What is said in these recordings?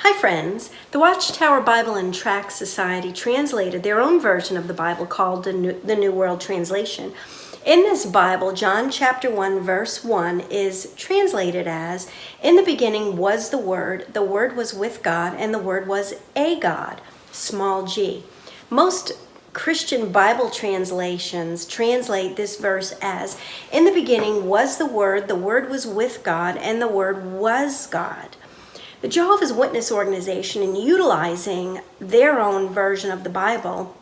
Hi friends, the Watchtower Bible and Tract Society translated their own version of the Bible called the New World Translation. In this Bible, John chapter 1 verse 1 is translated as, "In the beginning was the Word was with God, and the Word was a God," small g. Most Christian Bible translations translate this verse as, "In the beginning was the Word was with God, and the Word was God." The Jehovah's Witness organization, in utilizing their own version of the Bible,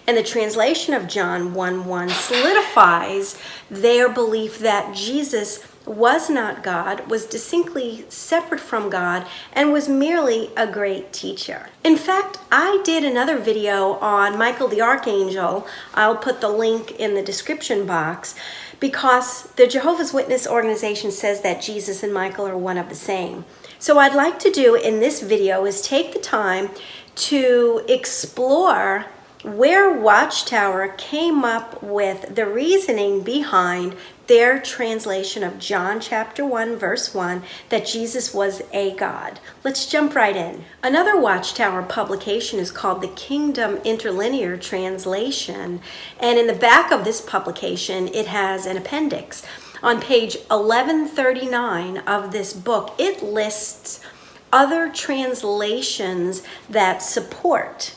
and the translation of John 1:1 solidifies their belief that Jesus was not God, was distinctly separate from God, and was merely a great teacher. In fact, I did another video on Michael the Archangel. I'll put the link in the description box, because the Jehovah's Witness organization says that Jesus and Michael are one of the same. So what I'd like to do in this video is take the time to explore where Watchtower came up with the reasoning behind their translation of John chapter 1 verse 1 that Jesus was a God. Let's jump right in. Another Watchtower publication is called the Kingdom Interlinear Translation, and in the back of this publication it has an appendix. On page 1139 of this book, it lists other translations that support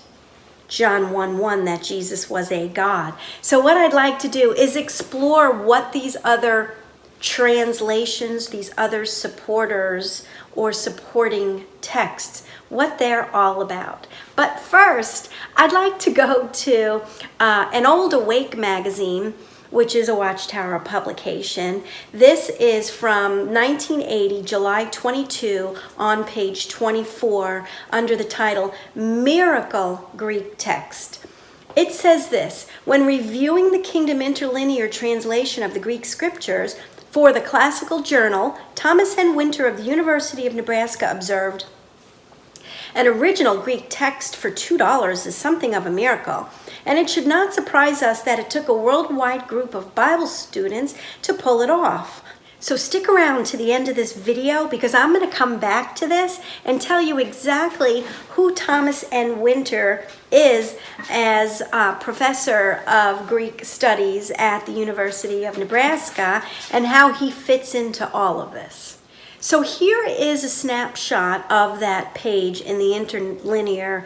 John 1:1 that Jesus was a God. So what I'd like to do is explore what these other translations, these other supporters or supporting texts, what they're all about. But first, I'd like to go to an old Awake magazine, which is a Watchtower publication. This is from 1980, July 22, on page 24, under the title Miracle Greek Text. It says this: "When reviewing the Kingdom Interlinear translation of the Greek scriptures for the Classical Journal, Thomason Winter of the University of Nebraska observed, an original Greek text for $2 is something of a miracle, and it should not surprise us that it took a worldwide group of Bible students to pull it off." So stick around to the end of this video, because I'm going to come back to this and tell you exactly who Thomas N. Winter is as a professor of Greek studies at the University of Nebraska and how he fits into all of this. So here is a snapshot of that page in the Interlinear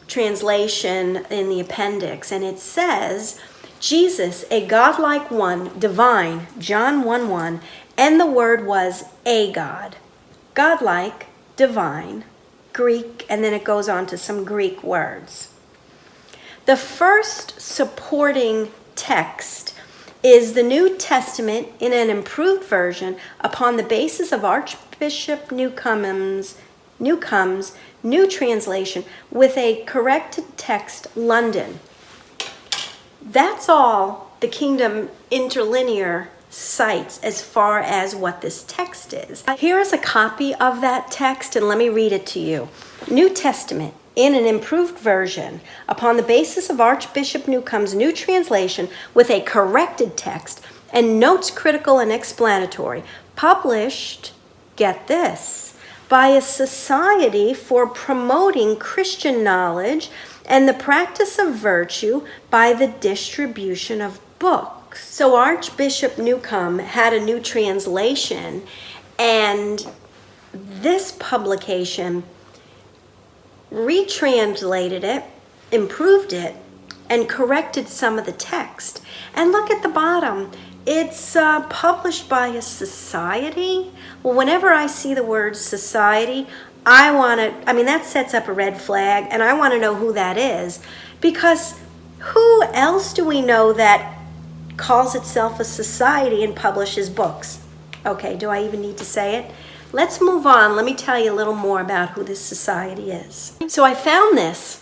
translation in the appendix, and it says, "Jesus, a godlike one, divine, John 1:1, and the Word was a God." Godlike, divine, Greek, and then it goes on to some Greek words. The first supporting text is the New Testament in an improved version upon the basis of Archbishop Newcomb's New Translation with a corrected text, London. That's all the Kingdom Interlinear cites as far as what this text is. Here is a copy of that text, and let me read it to you. New Testament in an improved version upon the basis of Archbishop Newcomb's New Translation with a corrected text and notes critical and explanatory, published, get this, by a society for promoting Christian knowledge and the practice of virtue by the distribution of books. So Archbishop Newcomb had a new translation, and this publication retranslated it, improved it, and corrected some of the text. And look at the bottom. It's published by a society. Well, whenever I see the word society, that sets up a red flag, and I want to know who that is, because who else do we know that calls itself a society and publishes books? Okay, do I even need to say it? Let's move on. Let me tell you a little more about who this society is. So I found this.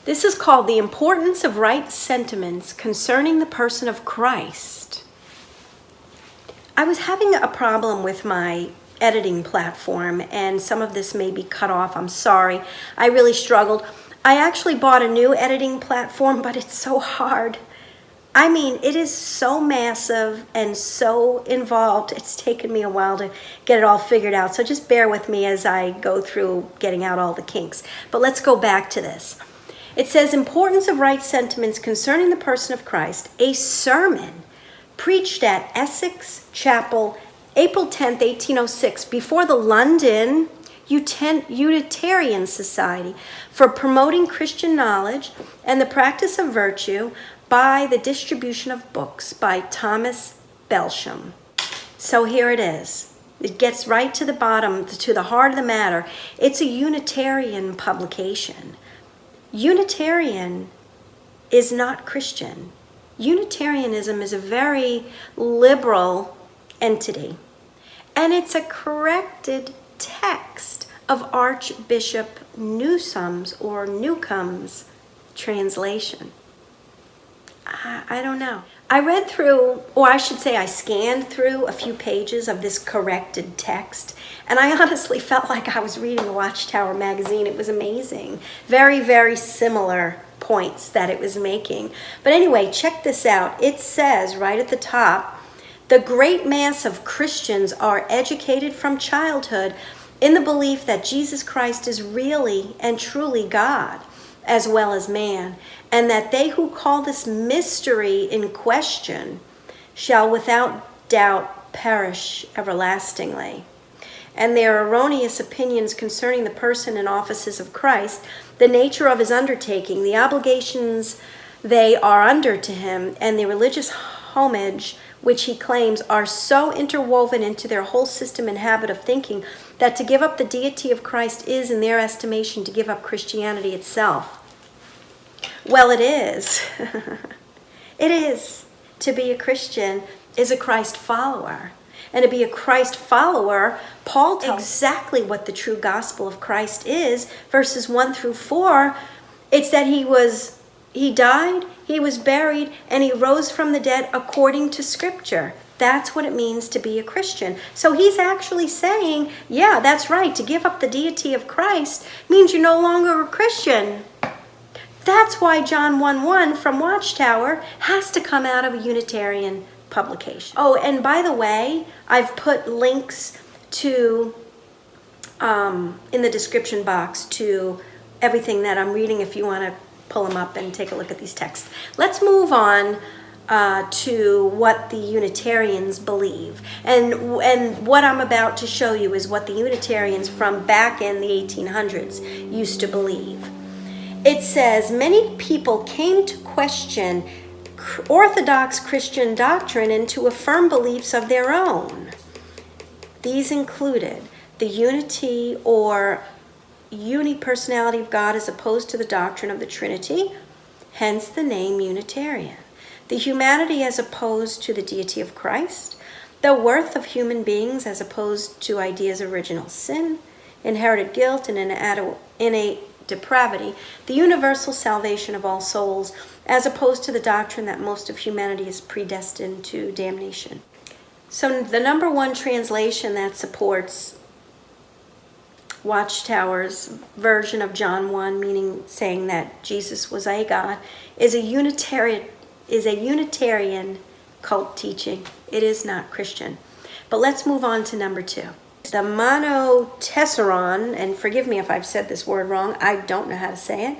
This is called The Importance of Right Sentiments Concerning the Person of Christ. I was having a problem with my editing platform, and some of this may be cut off. I'm sorry. I really struggled. I actually bought a new editing platform, but it's so hard. I mean, it is so massive and so involved. It's taken me a while to get it all figured out. So just bear with me as I go through getting out all the kinks. But let's go back to this. It says, importance of right sentiments concerning the person of Christ, a sermon preached at Essex Chapel, April 10th, 1806, before the London Unitarian Society for promoting Christian knowledge and the practice of virtue by the distribution of books by Thomas Belsham. So here it is. It gets right to the bottom, to the heart of the matter. It's a Unitarian publication. Unitarian is not Christian. Unitarianism is a very liberal entity. And it's a corrected text of Archbishop Newsom's or Newcomb's translation. I don't know. I read through, or I should say I scanned through a few pages of this corrected text, and I honestly felt like I was reading a Watchtower magazine. It was amazing. Very, very similar points that it was making. But anyway, check this out. It says right at the top, the great mass of Christians are educated from childhood in the belief that Jesus Christ is really and truly God, as well as man, and that they who call this mystery in question shall without doubt perish everlastingly. And their erroneous opinions concerning the person and offices of Christ, the nature of his undertaking, the obligations they are under to him, and the religious homage which he claims are so interwoven into their whole system and habit of thinking that to give up the deity of Christ is, in their estimation, to give up Christianity itself. Well, it is. It is. To be a Christian is a Christ follower. And to be a Christ follower, Paul tells exactly what the true gospel of Christ is. Verses 1 through 4, it's that he died, he was buried, and he rose from the dead according to Scripture. That's what it means to be a Christian. So he's actually saying, yeah, that's right. To give up the deity of Christ means you're no longer a Christian. That's why John 1:1 from Watchtower has to come out of a Unitarian publication. Oh, and by the way, I've put links to, in the description box, to everything that I'm reading if you want to pull them up and take a look at these texts. Let's move on to what the Unitarians believe. And what I'm about to show you is what the Unitarians from back in the 1800s used to believe. It says, many people came to question Orthodox Christian doctrine and to affirm beliefs of their own. These included the unity or unipersonality of God as opposed to the doctrine of the Trinity, hence the name Unitarian. The humanity as opposed to the deity of Christ, the worth of human beings as opposed to ideas of original sin, inherited guilt and innate depravity, the universal salvation of all souls, as opposed to the doctrine that most of humanity is predestined to damnation. So the number one translation that supports Watchtower's version of John 1, meaning saying that Jesus was a God, is a Unitarian cult teaching. It is not Christian. But let's move on to number 2. The monotessaron, and forgive me if I've said this word wrong, I don't know how to say it,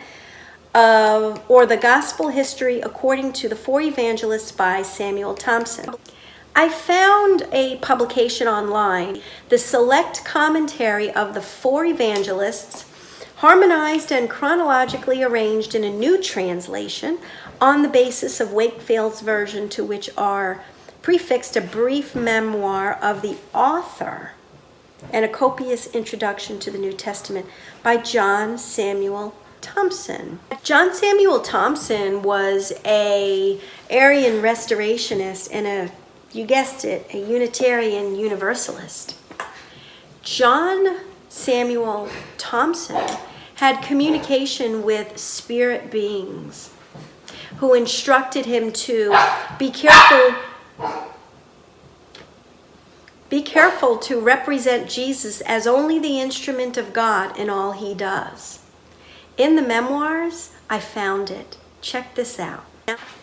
or the Gospel History According to the Four Evangelists by Samuel Thompson. I found a publication online, the Select Commentary of the Four Evangelists, harmonized and chronologically arranged in a new translation on the basis of Wakefield's version, to which are prefixed a brief memoir of the author and a copious introduction to the New Testament by John Samuel Thompson. John Samuel Thompson was a Arian restorationist and you guessed it, a Unitarian Universalist. John Samuel Thompson had communication with spirit beings who instructed him to be careful to represent Jesus as only the instrument of God in all he does. In the memoirs, I found it. Check this out.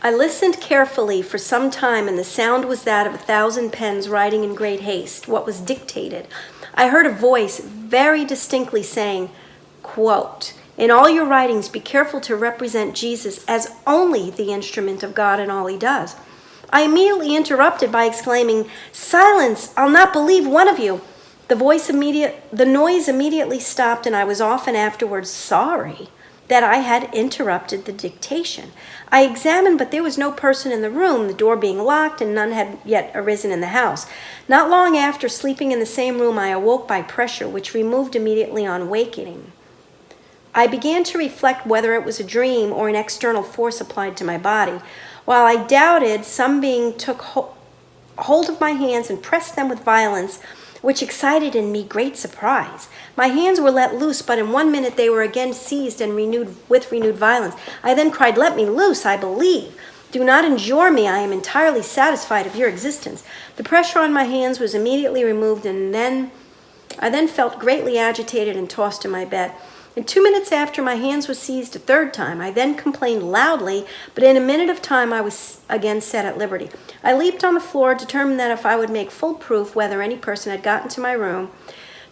I listened carefully for some time, and the sound was that of 1,000 pens writing in great haste what was dictated. I heard a voice very distinctly saying, quote, "In all your writings, be careful to represent Jesus as only the instrument of God in all he does." I immediately interrupted by exclaiming, "Silence! I'll not believe one of you." The noise immediately stopped, and I was often afterwards sorry that I had interrupted the dictation. I examined, but there was no person in the room, the door being locked, and none had yet arisen in the house. Not long after, sleeping in the same room, I awoke by pressure, which removed immediately on wakening. I began to reflect whether it was a dream or an external force applied to my body. While I doubted, some being took hold of my hands and pressed them with violence, which excited in me great surprise. My hands were let loose, but in 1 minute they were again seized and with renewed violence. I then cried, "Let me loose, I believe. Do not injure me, I am entirely satisfied of your existence." The pressure on my hands was immediately removed, and I then felt greatly agitated and tossed in my bed. In 2 minutes after, my hands were seized a third time. I then complained loudly, but in a minute of time I was again set at liberty. I leaped on the floor, determined that if I would make full proof whether any person had got into my room,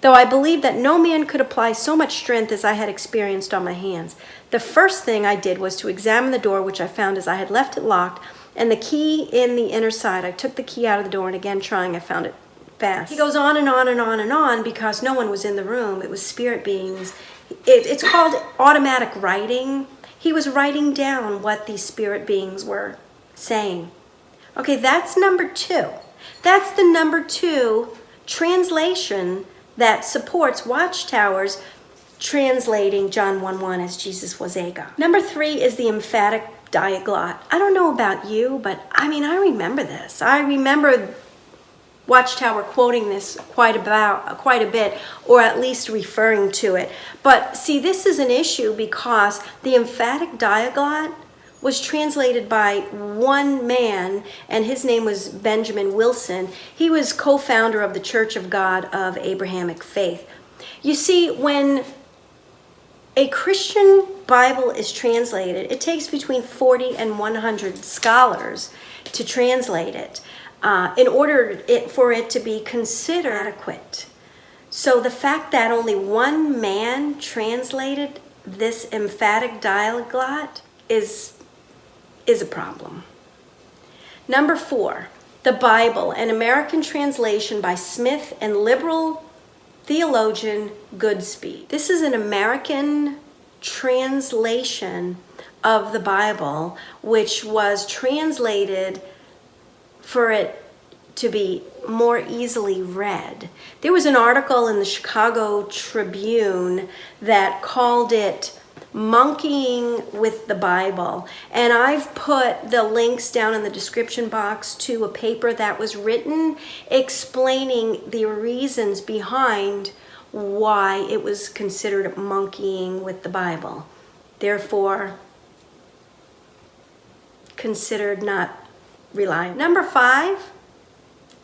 though I believed that no man could apply so much strength as I had experienced on my hands. The first thing I did was to examine the door, which I found as I had left it locked, and the key in the inner side. I took the key out of the door, and again trying, I found it fast. He goes on and on and on and on because no one was in the room. It was spirit beings. It's called automatic writing. He was writing down what these spirit beings were saying. Okay, that's number 2. That's the number 2 translation that supports Watchtower's translating John 1:1 as Jesus was a God. Number 3 is the emphatic diaglot. I don't know about you, but I remember this. I remember Watchtower quoting this quite a bit, or at least referring to it. But see, this is an issue because the emphatic diaglot was translated by one man, and his name was Benjamin Wilson. He was co-founder of the Church of God of Abrahamic Faith. You see, when a Christian Bible is translated, it takes between 40 and 100 scholars to translate it. In order for it to be considered adequate. So the fact that only one man translated this emphatic diaglot is a problem. Number 4, the Bible, an American translation by Smith and liberal theologian Goodspeed. This is an American translation of the Bible, which was translated for it to be more easily read. There was an article in the Chicago Tribune that called it monkeying with the Bible, and I've put the links down in the description box to a paper that was written explaining the reasons behind why it was considered monkeying with the Bible, therefore considered not reliable. Number 5,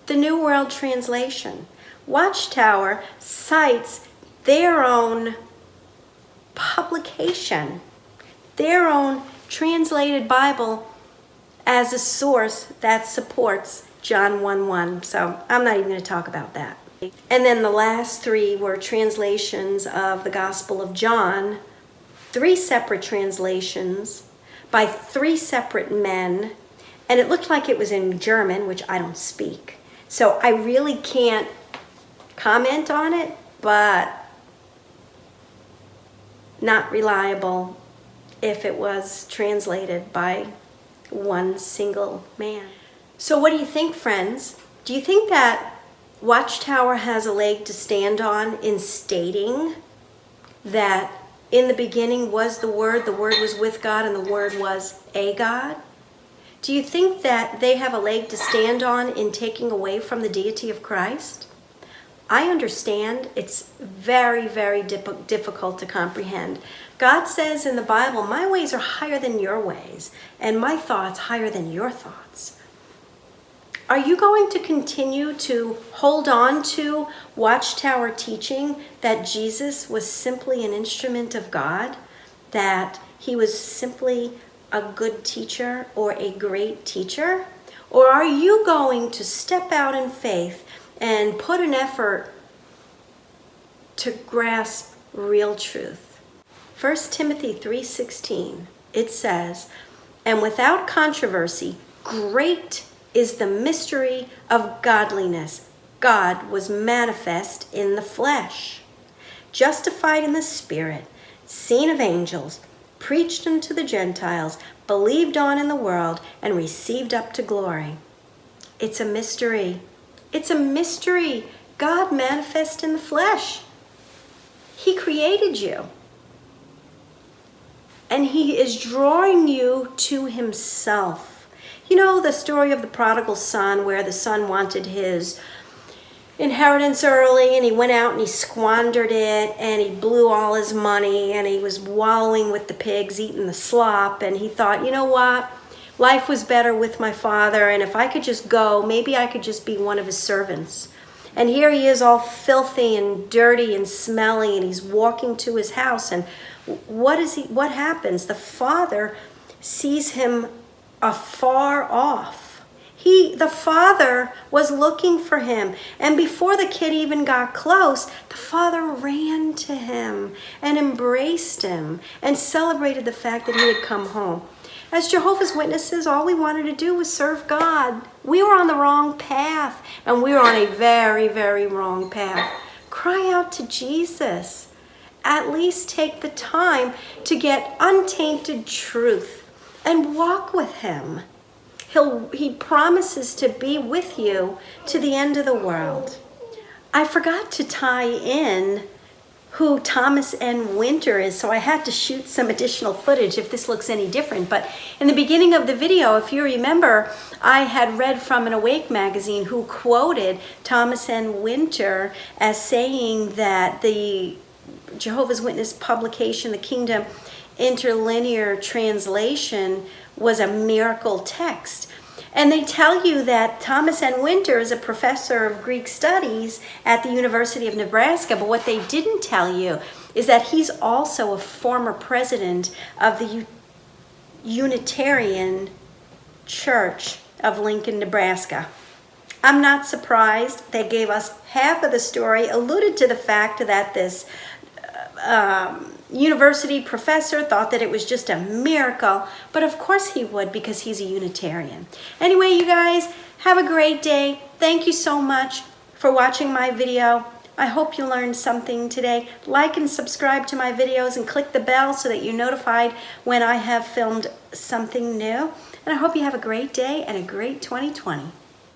the New World Translation. Watchtower cites their own publication, their own translated Bible as a source that supports John 1:1. So I'm not even going to talk about that. And then the last 3 were translations of the Gospel of John, 3 separate translations by 3 separate men. And it looked like it was in German, which I don't speak. So I really can't comment on it, but not reliable if it was translated by one single man. So what do you think, friends? Do you think that Watchtower has a leg to stand on in stating that in the beginning was the Word was with God, and the Word was a God? Do you think that they have a leg to stand on in taking away from the deity of Christ? I understand it's very, very difficult to comprehend. God says in the Bible, my ways are higher than your ways, and my thoughts higher than your thoughts. Are you going to continue to hold on to Watchtower teaching that Jesus was simply an instrument of God, that he was simply a good teacher or a great teacher? Or are you going to step out in faith and put an effort to grasp real truth? 1 Timothy 3:16, it says, "And without controversy, great is the mystery of godliness. God was manifest in the flesh, justified in the spirit, seen of angels, preached unto the Gentiles, believed on in the world, and received up to glory." It's a mystery. It's a mystery. God manifest in the flesh. He created you. And he is drawing you to himself. You know the story of the prodigal son, where the son wanted his inheritance early and he went out and he squandered it and he blew all his money and he was wallowing with the pigs, eating the slop, and he thought, you know what? Life was better with my father, and if I could just go, maybe I could just be one of his servants. And here he is, all filthy and dirty and smelly, and he's walking to his house, and what happens? The father sees him afar off. The father was looking for him, and before the kid even got close, the father ran to him and embraced him and celebrated the fact that he had come home. As Jehovah's Witnesses, all we wanted to do was serve God. We were on the wrong path, and we were on a very, very wrong path. Cry out to Jesus. At least take the time to get untainted truth and walk with him. He promises to be with you to the end of the world. I forgot to tie in who Thomas N. Winter is, so I had to shoot some additional footage if this looks any different. But in the beginning of the video, if you remember, I had read from an Awake magazine who quoted Thomas N. Winter as saying that the Jehovah's Witness publication, the Kingdom Interlinear translation, was a miracle text. And they tell you that Thomas N. Winter is a professor of Greek studies at the University of Nebraska, but what they didn't tell you is that he's also a former president of the Unitarian Church of Lincoln, Nebraska. I'm not surprised. They gave us half of the story, alluded to the fact that this university professor thought that it was just a miracle, but of course he would, because he's a Unitarian. Anyway, you guys, have a great day. Thank you so much for watching my video. I hope you learned something today. Like and subscribe to my videos and click the bell so that you're notified when I have filmed something new. And I hope you have a great day and a great 2020.